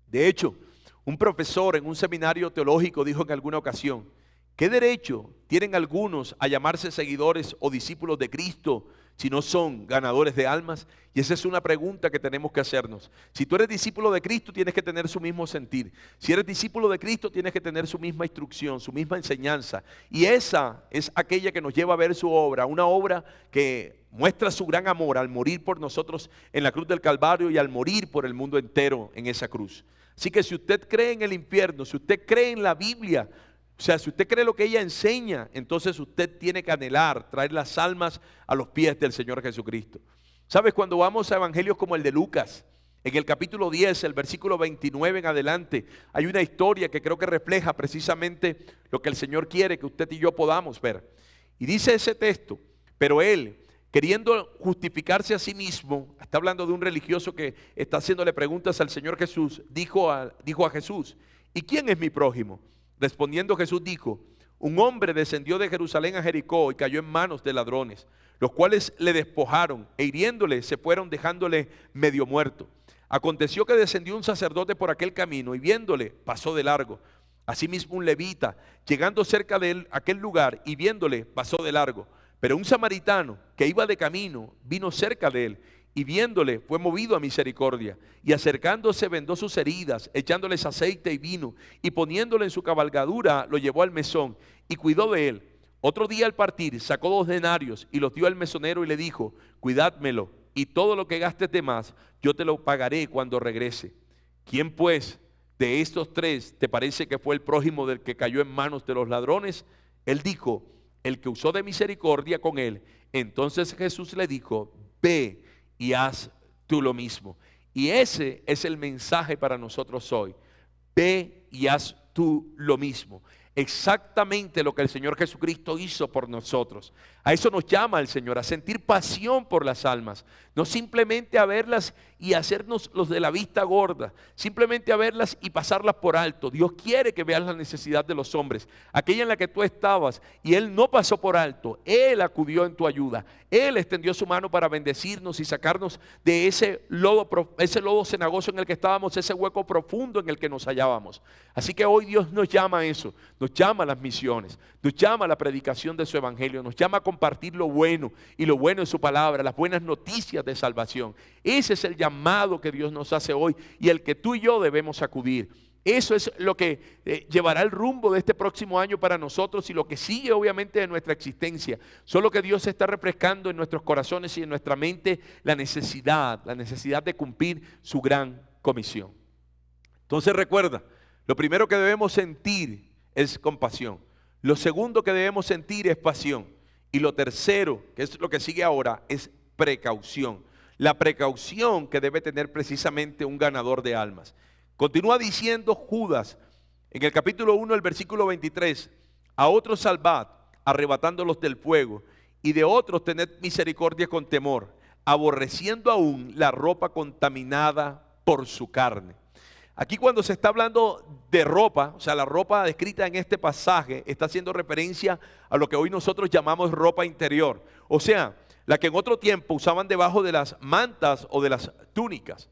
De hecho, un profesor en un seminario teológico dijo en alguna ocasión: ¿qué derecho tienen algunos a llamarse seguidores o discípulos de Cristo si no son ganadores de almas? Y esa es una pregunta que tenemos que hacernos. Si tú eres discípulo de Cristo, tienes que tener su mismo sentir. Si eres discípulo de Cristo, tienes que tener su misma instrucción, su misma enseñanza. Y esa es aquella que nos lleva a ver su obra, una obra que muestra su gran amor al morir por nosotros en la cruz del Calvario y al morir por el mundo entero en esa cruz. Así que si usted cree en el infierno, si usted cree en la Biblia, o sea, si usted cree lo que ella enseña, entonces usted tiene que anhelar traer las almas a los pies del Señor Jesucristo. ¿Sabes? Cuando vamos a evangelios como el de Lucas, en el capítulo 10, el versículo 29 en adelante, hay una historia que creo que refleja precisamente lo que el Señor quiere que usted y yo podamos ver. Y dice ese texto: pero él, queriendo justificarse a sí mismo, está hablando de un religioso que está haciéndole preguntas al Señor Jesús, dijo a Jesús: ¿y quién es mi prójimo? Respondiendo Jesús dijo: un hombre descendió de Jerusalén a Jericó y cayó en manos de ladrones, los cuales le despojaron e hiriéndole se fueron dejándole medio muerto. Aconteció que descendió un sacerdote por aquel camino y viéndole pasó de largo. Asimismo un levita, llegando cerca de él, aquel lugar, y viéndole pasó de largo. Pero un samaritano que iba de camino vino cerca de él y viéndole fue movido a misericordia, y acercándose vendó sus heridas, echándoles aceite y vino, y poniéndole en su cabalgadura lo llevó al mesón y cuidó de él. Otro día al partir sacó 2 denarios y los dio al mesonero y le dijo: cuidádmelo, y todo lo que gastes de más yo te lo pagaré cuando regrese. ¿Quién pues de estos 3 te parece que fue el prójimo del que cayó en manos de los ladrones? Él dijo: el que usó de misericordia con él. Entonces Jesús le dijo: ve y haz tú lo mismo. Y ese es el mensaje para nosotros hoy. Ve y haz tú lo mismo. Exactamente lo que el Señor Jesucristo hizo por nosotros. A eso nos llama el Señor, a sentir pasión por las almas. No simplemente a verlas y hacernos los de la vista gorda, simplemente a verlas y pasarlas por alto. Dios quiere que veas la necesidad de los hombres, aquella en la que tú estabas, y Él no pasó por alto. Él acudió en tu ayuda. Él extendió su mano para bendecirnos y sacarnos de ese lodo cenagoso en el que estábamos, ese hueco profundo en el que nos hallábamos. Así que hoy Dios nos llama a eso, nos llama a las misiones, nos llama a la predicación de su evangelio, nos llama a compartir lo bueno, y lo bueno es su palabra, las buenas noticias de salvación. Ese es el llamado que Dios nos hace hoy y el que tú y yo debemos acudir. Eso es lo que llevará el rumbo de este próximo año para nosotros y lo que sigue obviamente de nuestra existencia. Solo que Dios está refrescando en nuestros corazones y en nuestra mente la necesidad de cumplir su gran comisión. Entonces recuerda, lo primero que debemos sentir es compasión. Lo segundo que debemos sentir es pasión. Y lo tercero, que es lo que sigue ahora, es precaución. La precaución que debe tener precisamente un ganador de almas. Continúa diciendo Judas en el capítulo 1, el versículo 23: a otros salvad, arrebatándolos del fuego, y de otros tened misericordia con temor, aborreciendo aún la ropa contaminada por su carne. Aquí cuando se está hablando de ropa, o sea, la ropa descrita en este pasaje está haciendo referencia a lo que hoy nosotros llamamos ropa interior. O sea, la que en otro tiempo usaban debajo de las mantas o de las túnicas.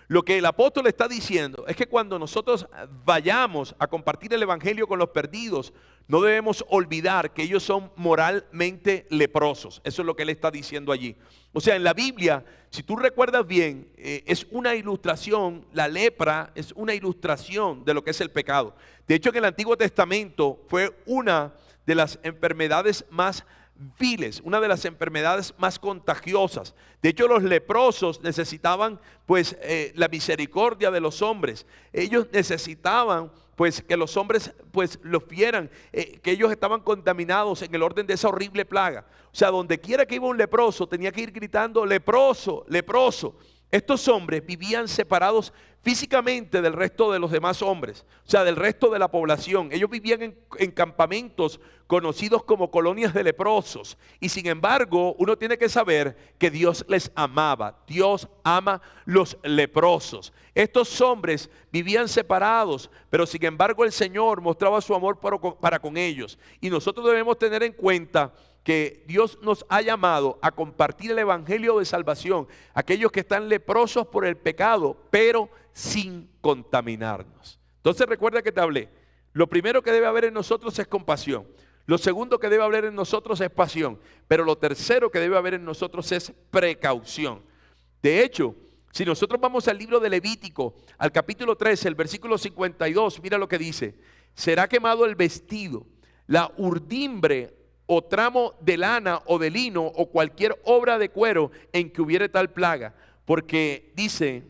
Lo que el apóstol está diciendo es que cuando nosotros vayamos a compartir el evangelio con los perdidos, no debemos olvidar que ellos son moralmente leprosos. Eso es lo que él está diciendo allí. O sea, en la Biblia, si tú recuerdas bien, es una ilustración, la lepra es una ilustración de lo que es el pecado. De hecho, en el Antiguo Testamento fue una de las enfermedades más viles, una de las enfermedades más contagiosas. De hecho, los leprosos necesitaban pues la misericordia de los hombres. Ellos necesitaban pues que los hombres pues los vieran, que ellos estaban contaminados en el orden de esa horrible plaga. O sea, donde quiera que iba un leproso tenía que ir gritando: leproso, leproso. Estos hombres vivían separados físicamente del resto de los demás hombres, o sea, del resto de la población. Ellos vivían en campamentos conocidos como colonias de leprosos. Y sin embargo, uno tiene que saber que Dios les amaba. Dios ama los leprosos. Estos hombres vivían separados, pero sin embargo el Señor mostraba su amor para con ellos. Y nosotros debemos tener en cuenta que Dios nos ha llamado a compartir el evangelio de salvación a aquellos que están leprosos por el pecado, pero sin contaminarnos. Entonces recuerda que te hablé. Lo primero que debe haber en nosotros es compasión. Lo segundo que debe haber en nosotros es pasión. Pero lo tercero que debe haber en nosotros es precaución. De hecho, si nosotros vamos al libro de Levítico, al capítulo 13, el versículo 52, mira lo que dice: será quemado el vestido, la urdimbre o tramo de lana o de lino o cualquier obra de cuero en que hubiere tal plaga, porque dice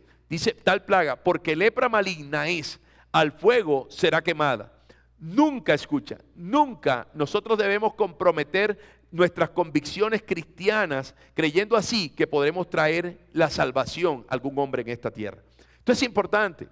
tal plaga, porque lepra maligna es, al fuego será quemada. Nunca, escucha, nunca nosotros debemos comprometer nuestras convicciones cristianas creyendo así que podremos traer la salvación a algún hombre en esta tierra. Esto es importante.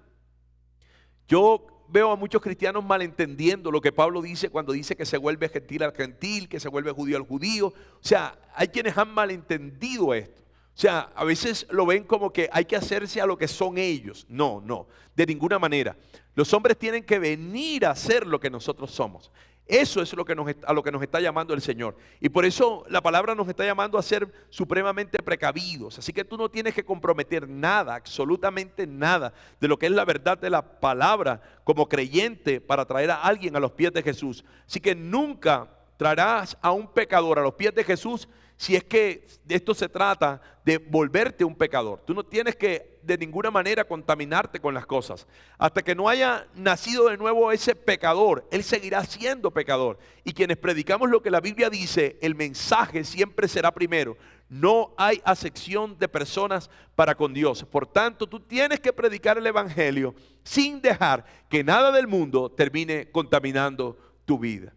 Yo veo a muchos cristianos malentendiendo lo que Pablo dice cuando dice que se vuelve gentil al gentil, que se vuelve judío al judío. O sea, hay quienes han malentendido esto. O sea, a veces lo ven como que hay que hacerse a lo que son ellos. No, no, de ninguna manera. Los hombres tienen que venir a ser lo que nosotros somos. Eso es a lo que nos está llamando el Señor. Y por eso la palabra nos está llamando a ser supremamente precavidos. Así que tú no tienes que comprometer nada, absolutamente nada, de lo que es la verdad de la palabra como creyente para traer a alguien a los pies de Jesús. Así que nunca traerás a un pecador a los pies de Jesús si es que de esto se trata de volverte un pecador. Tú no tienes que de ninguna manera contaminarte con las cosas. Hasta que no haya nacido de nuevo ese pecador, él seguirá siendo pecador. Y quienes predicamos lo que la Biblia dice, el mensaje siempre será primero. No hay acepción de personas para con Dios. Por tanto, tú tienes que predicar el evangelio sin dejar que nada del mundo termine contaminando tu vida.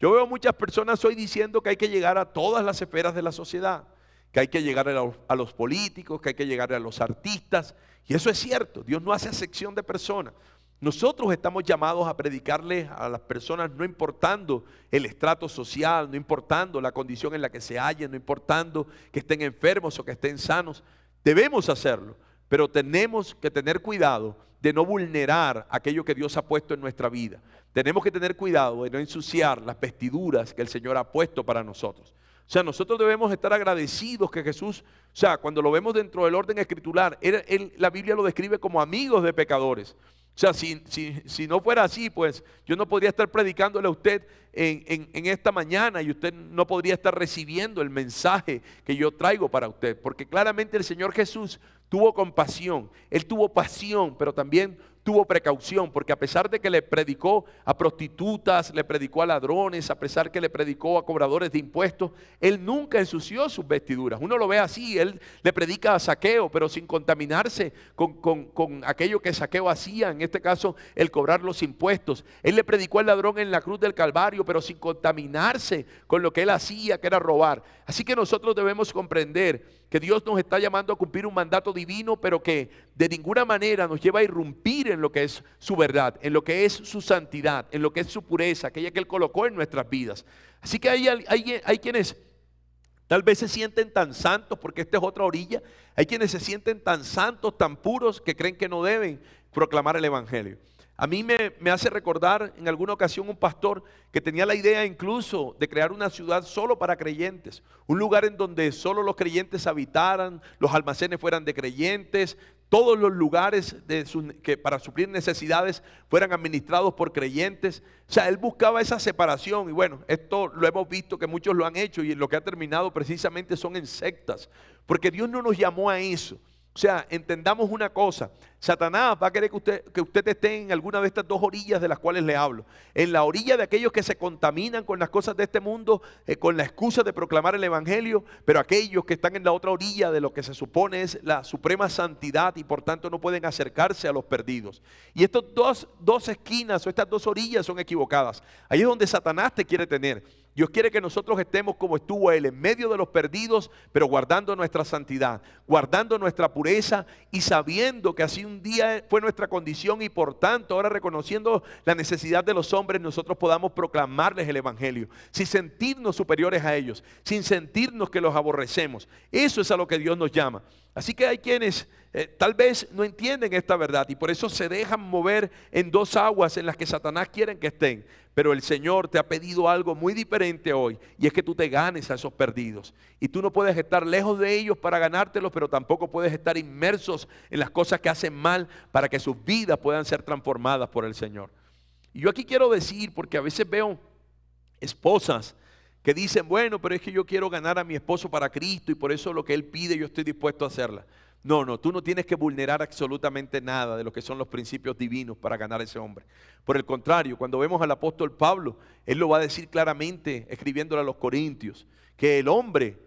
Yo veo muchas personas hoy diciendo que hay que llegar a todas las esferas de la sociedad, que hay que llegar a los políticos, que hay que llegar a los artistas. Y eso es cierto, Dios no hace acepción de personas. Nosotros estamos llamados a predicarle a las personas no importando el estrato social, no importando la condición en la que se hallen, no importando que estén enfermos o que estén sanos. Debemos hacerlo, pero tenemos que tener cuidado de no vulnerar aquello que Dios ha puesto en nuestra vida. Tenemos que tener cuidado de no ensuciar las vestiduras que el Señor ha puesto para nosotros. O sea, nosotros debemos estar agradecidos que Jesús, o sea, cuando lo vemos dentro del orden escritural, la Biblia lo describe como amigos de pecadores. O sea, si no fuera así, pues yo no podría estar predicándole a usted en esta mañana y usted no podría estar recibiendo el mensaje que yo traigo para usted. Porque claramente el Señor Jesús tuvo compasión, Él tuvo pasión, pero también tuvo precaución, porque a pesar de que le predicó a prostitutas, le predicó a ladrones, a pesar que le predicó a cobradores de impuestos, Él nunca ensució sus vestiduras. Uno lo ve así, Él le predica a Zaqueo, pero sin contaminarse con aquello que Zaqueo hacía, en este caso el cobrar los impuestos. Él le predicó al ladrón en la cruz del Calvario, pero sin contaminarse con lo que él hacía, que era robar. Así que nosotros debemos comprender que Dios nos está llamando a cumplir un mandato divino, pero que de ninguna manera nos lleva a irrumpir en lo que es su verdad, en lo que es su santidad, en lo que es su pureza, aquella que Él colocó en nuestras vidas. Así que hay quienes tal vez se sienten tan santos, porque esta es otra orilla. Hay quienes se sienten tan santos, tan puros, que creen que no deben proclamar el evangelio. A mí me hace recordar en alguna ocasión un pastor que tenía la idea incluso de crear una ciudad solo para creyentes, un lugar en donde solo los creyentes habitaran, los almacenes fueran de creyentes, todos los lugares que para suplir necesidades fueran administrados por creyentes. O sea, él buscaba esa separación y bueno, esto lo hemos visto que muchos lo han hecho y en lo que ha terminado precisamente son en sectas, porque Dios no nos llamó a eso. O sea, entendamos una cosa, Satanás va a querer que usted esté en alguna de estas dos orillas de las cuales le hablo. En la orilla de aquellos que se contaminan con las cosas de este mundo, con la excusa de proclamar el evangelio, pero aquellos que están en la otra orilla de lo que se supone es la suprema santidad y por tanto no pueden acercarse a los perdidos. Y estas dos esquinas o estas dos orillas son equivocadas. Ahí es donde Satanás te quiere tener. Dios quiere que nosotros estemos como estuvo Él, en medio de los perdidos, pero guardando nuestra santidad, guardando nuestra pureza y sabiendo que así un día fue nuestra condición y por tanto ahora reconociendo la necesidad de los hombres, nosotros podamos proclamarles el evangelio, sin sentirnos superiores a ellos, sin sentirnos que los aborrecemos. Eso es a lo que Dios nos llama. Así que hay quienes tal vez no entienden esta verdad y por eso se dejan mover en dos aguas en las que Satanás quiere que estén. Pero el Señor te ha pedido algo muy diferente hoy y es que tú te ganes a esos perdidos. Y tú no puedes estar lejos de ellos para ganártelos, pero tampoco puedes estar inmersos en las cosas que hacen mal para que sus vidas puedan ser transformadas por el Señor. Y yo aquí quiero decir, porque a veces veo esposas que dicen, bueno, pero es que yo quiero ganar a mi esposo para Cristo y por eso lo que él pide yo estoy dispuesto a hacerla. No, tú no tienes que vulnerar absolutamente nada de lo que son los principios divinos para ganar a ese hombre. Por el contrario, cuando vemos al apóstol Pablo, él lo va a decir claramente, escribiéndole a los Corintios, que el hombre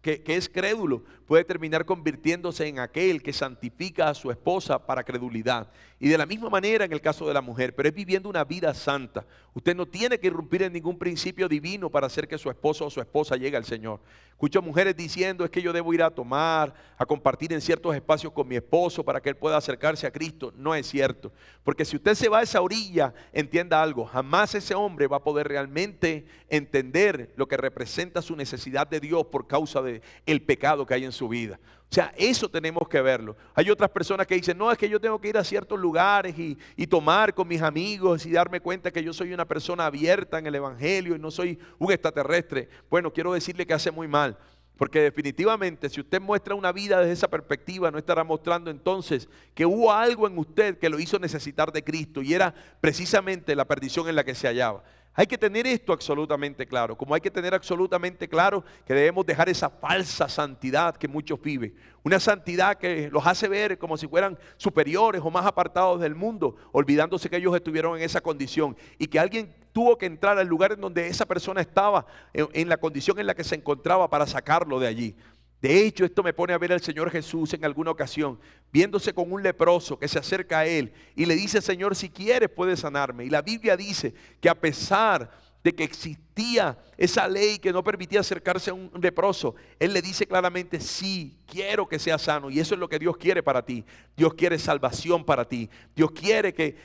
que es crédulo puede terminar convirtiéndose en aquel que santifica a su esposa para credulidad. Y de la misma manera en el caso de la mujer, pero es viviendo una vida santa. Usted no tiene que irrumpir en ningún principio divino para hacer que su esposo o su esposa llegue al Señor. Escucho mujeres diciendo, es que yo debo ir a tomar, a compartir en ciertos espacios con mi esposo para que él pueda acercarse a Cristo. No es cierto, porque si usted se va a esa orilla, entienda algo, jamás ese hombre va a poder realmente entender lo que representa su necesidad de Dios por causa del pecado que hay en su vida. O sea, eso tenemos que verlo. Hay otras personas que dicen, no, es que yo tengo que ir a ciertos lugares y tomar con mis amigos y darme cuenta que yo soy una persona abierta en el evangelio y no soy un extraterrestre. Bueno, quiero decirle que hace muy mal, porque definitivamente si usted muestra una vida desde esa perspectiva, no estará mostrando entonces que hubo algo en usted que lo hizo necesitar de Cristo y era precisamente la perdición en la que se hallaba. Hay que tener esto absolutamente claro, como hay que tener absolutamente claro que debemos dejar esa falsa santidad que muchos viven. Una santidad que los hace ver como si fueran superiores o más apartados del mundo, olvidándose que ellos estuvieron en esa condición y que alguien tuvo que entrar al lugar en donde esa persona estaba, en la condición en la que se encontraba para sacarlo de allí. De hecho, esto me pone a ver al Señor Jesús en alguna ocasión, viéndose con un leproso que se acerca a Él y le dice, Señor, si quieres puedes sanarme. Y la Biblia dice que a pesar de que existía esa ley que no permitía acercarse a un leproso, Él le dice claramente, sí, quiero que sea sano. Y eso es lo que Dios quiere para ti. Dios quiere salvación para ti. Dios quiere que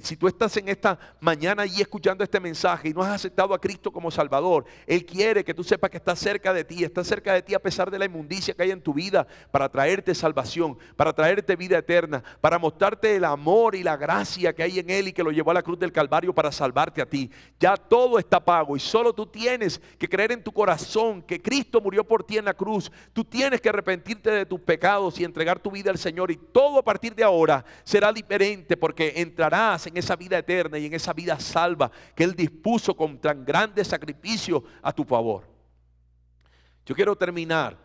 si tú estás en esta mañana y escuchando este mensaje y no has aceptado a Cristo como Salvador, Él quiere que tú sepas que está cerca de ti a pesar de la inmundicia que hay en tu vida, para traerte salvación, para traerte vida eterna, para mostrarte el amor y la gracia que hay en Él y que lo llevó a la cruz del Calvario para salvarte a ti. Ya todo está pago y solo tú tienes que creer en tu corazón que Cristo murió por ti en la cruz. Tú tienes que arrepentirte de tus pecados y entregar tu vida al Señor, y todo a partir de ahora será diferente, porque entrarás en esa vida eterna y en esa vida salva que Él dispuso con tan grande sacrificio a tu favor. Yo quiero terminar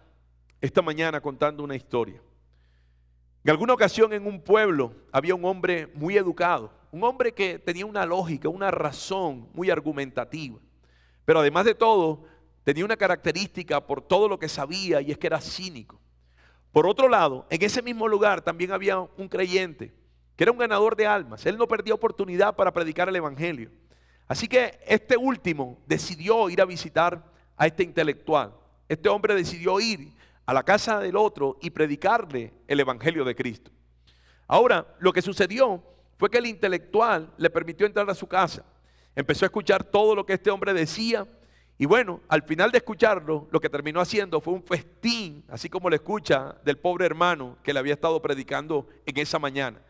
esta mañana contando una historia. En alguna ocasión en un pueblo había un hombre muy educado, un hombre que tenía una lógica, una razón muy argumentativa, pero además de todo tenía una característica por todo lo que sabía, y es que era cínico. Por otro lado, en ese mismo lugar también había un creyente que era un ganador de almas. Él no perdía oportunidad para predicar el evangelio. Así que este último decidió ir a visitar a este intelectual. Este hombre decidió ir a la casa del otro y predicarle el evangelio de Cristo. Ahora, lo que sucedió fue que el intelectual le permitió entrar a su casa. Empezó a escuchar todo lo que este hombre decía. Y bueno, al final de escucharlo, lo que terminó haciendo fue un festín, así como lo escucha, del pobre hermano que le había estado predicando en esa mañana.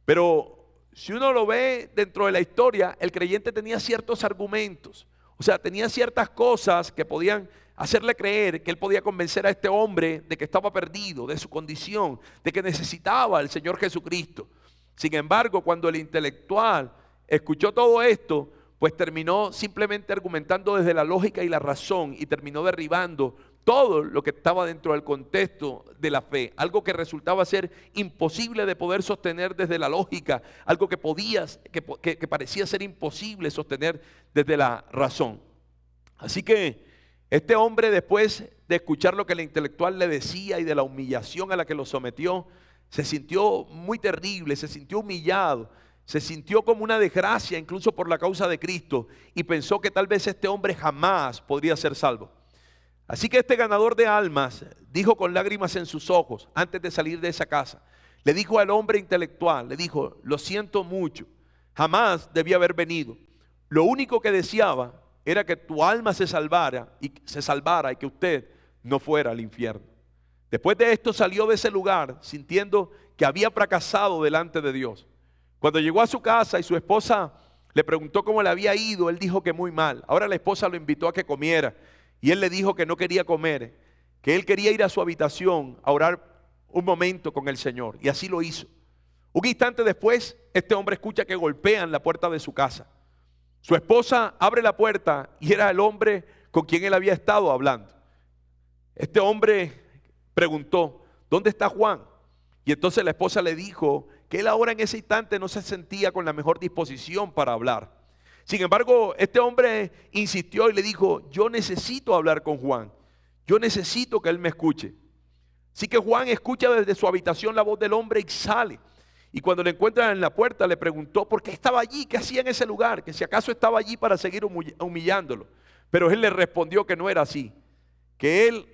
Pero si uno lo ve dentro de la historia, el creyente tenía ciertos argumentos. O sea, tenía ciertas cosas que podían hacerle creer que él podía convencer a este hombre de que estaba perdido, de su condición, de que necesitaba al Señor Jesucristo. Sin embargo, cuando el intelectual escuchó todo esto, pues terminó simplemente argumentando desde la lógica y la razón y terminó derribando todo lo que estaba dentro del contexto de la fe, algo que resultaba ser imposible de poder sostener desde la lógica, algo que parecía ser imposible sostener desde la razón. Así que este hombre, después de escuchar lo que el intelectual le decía y de la humillación a la que lo sometió, se sintió muy terrible, se sintió humillado, se sintió como una desgracia incluso por la causa de Cristo y pensó que tal vez este hombre jamás podría ser salvo. Así que este ganador de almas dijo con lágrimas en sus ojos antes de salir de esa casa, le dijo al hombre intelectual, le dijo: lo siento mucho, jamás debía haber venido. Lo único que deseaba era que tu alma se salvara y que usted no fuera al infierno. Después de esto salió de ese lugar sintiendo que había fracasado delante de Dios. Cuando llegó a su casa y su esposa le preguntó cómo le había ido, él dijo que muy mal. Ahora la esposa lo invitó a que comiera y él le dijo que no quería comer, que él quería ir a su habitación a orar un momento con el Señor, y así lo hizo. Un instante después, este hombre escucha que golpean la puerta de su casa. Su esposa abre la puerta y era el hombre con quien él había estado hablando. Este hombre preguntó: ¿dónde está Juan? Y entonces la esposa le dijo que él ahora en ese instante no se sentía con la mejor disposición para hablar. Sin embargo, este hombre insistió y le dijo: yo necesito hablar con Juan, yo necesito que él me escuche. Así que Juan escucha desde su habitación la voz del hombre y sale. Y cuando le encuentran en la puerta le preguntó por qué estaba allí, qué hacía en ese lugar, que si acaso estaba allí para seguir humillándolo. Pero él le respondió que no era así, que él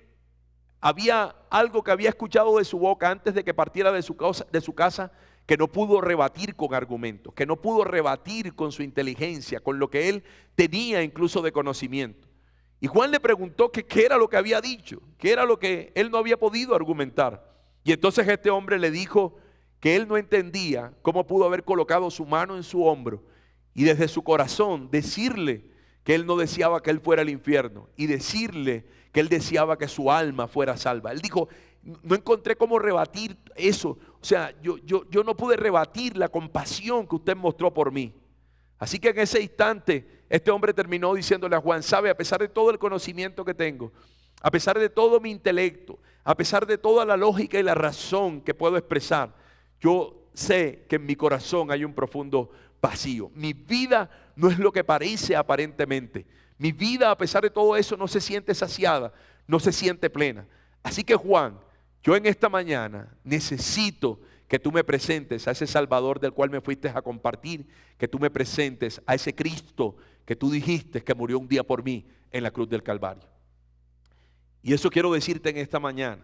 había algo que había escuchado de su boca antes de que partiera de su casa, que no pudo rebatir con argumentos, que no pudo rebatir con su inteligencia, con lo que él tenía incluso de conocimiento. Y Juan le preguntó que qué era lo que había dicho, qué era lo que él no había podido argumentar. Y entonces este hombre le dijo que él no entendía cómo pudo haber colocado su mano en su hombro y desde su corazón decirle que él no deseaba que él fuera al infierno y decirle que él deseaba que su alma fuera salva. Él dijo: no encontré cómo rebatir eso. O sea, yo no pude rebatir la compasión que usted mostró por mí. Así que en ese instante este hombre terminó diciéndole a Juan: sabe, a pesar de todo el conocimiento que tengo, a pesar de todo mi intelecto, a pesar de toda la lógica y la razón que puedo expresar, yo sé que en mi corazón hay un profundo vacío. Mi vida no es lo que parece aparentemente. Mi vida, a pesar de todo eso, no se siente saciada, no se siente plena. Así que Juan, yo en esta mañana necesito que tú me presentes a ese Salvador del cual me fuiste a compartir, que tú me presentes a ese Cristo que tú dijiste que murió un día por mí en la cruz del Calvario. Y eso quiero decirte en esta mañana.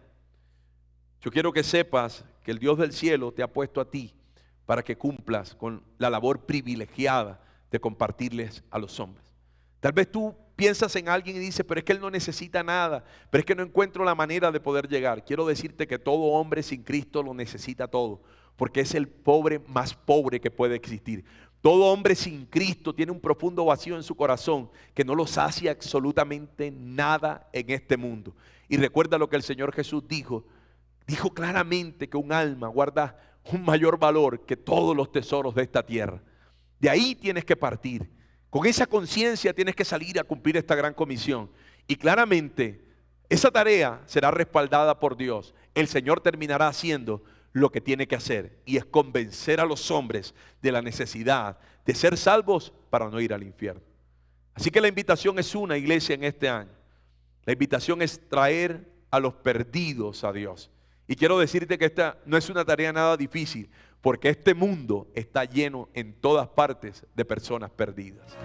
Yo quiero que sepas que el Dios del cielo te ha puesto a ti para que cumplas con la labor privilegiada de compartirles a los hombres. Tal vez tú piensas en alguien y dices: pero es que él no necesita nada, pero es que no encuentro la manera de poder llegar. Quiero decirte que todo hombre sin Cristo lo necesita todo, porque es el pobre más pobre que puede existir. Todo hombre sin Cristo tiene un profundo vacío en su corazón que no lo sacia absolutamente nada en este mundo. Y recuerda lo que el Señor Jesús dijo claramente que un alma guarda un mayor valor que todos los tesoros de esta tierra. De ahí tienes que partir. Con esa conciencia tienes que salir a cumplir esta gran comisión. Y claramente esa tarea será respaldada por Dios. El Señor terminará haciendo lo que tiene que hacer, y es convencer a los hombres de la necesidad de ser salvos para no ir al infierno. Así que la invitación es una, iglesia, en este año. La invitación es traer a los perdidos a Dios. Y quiero decirte que esta no es una tarea nada difícil, porque este mundo está lleno en todas partes de personas perdidas.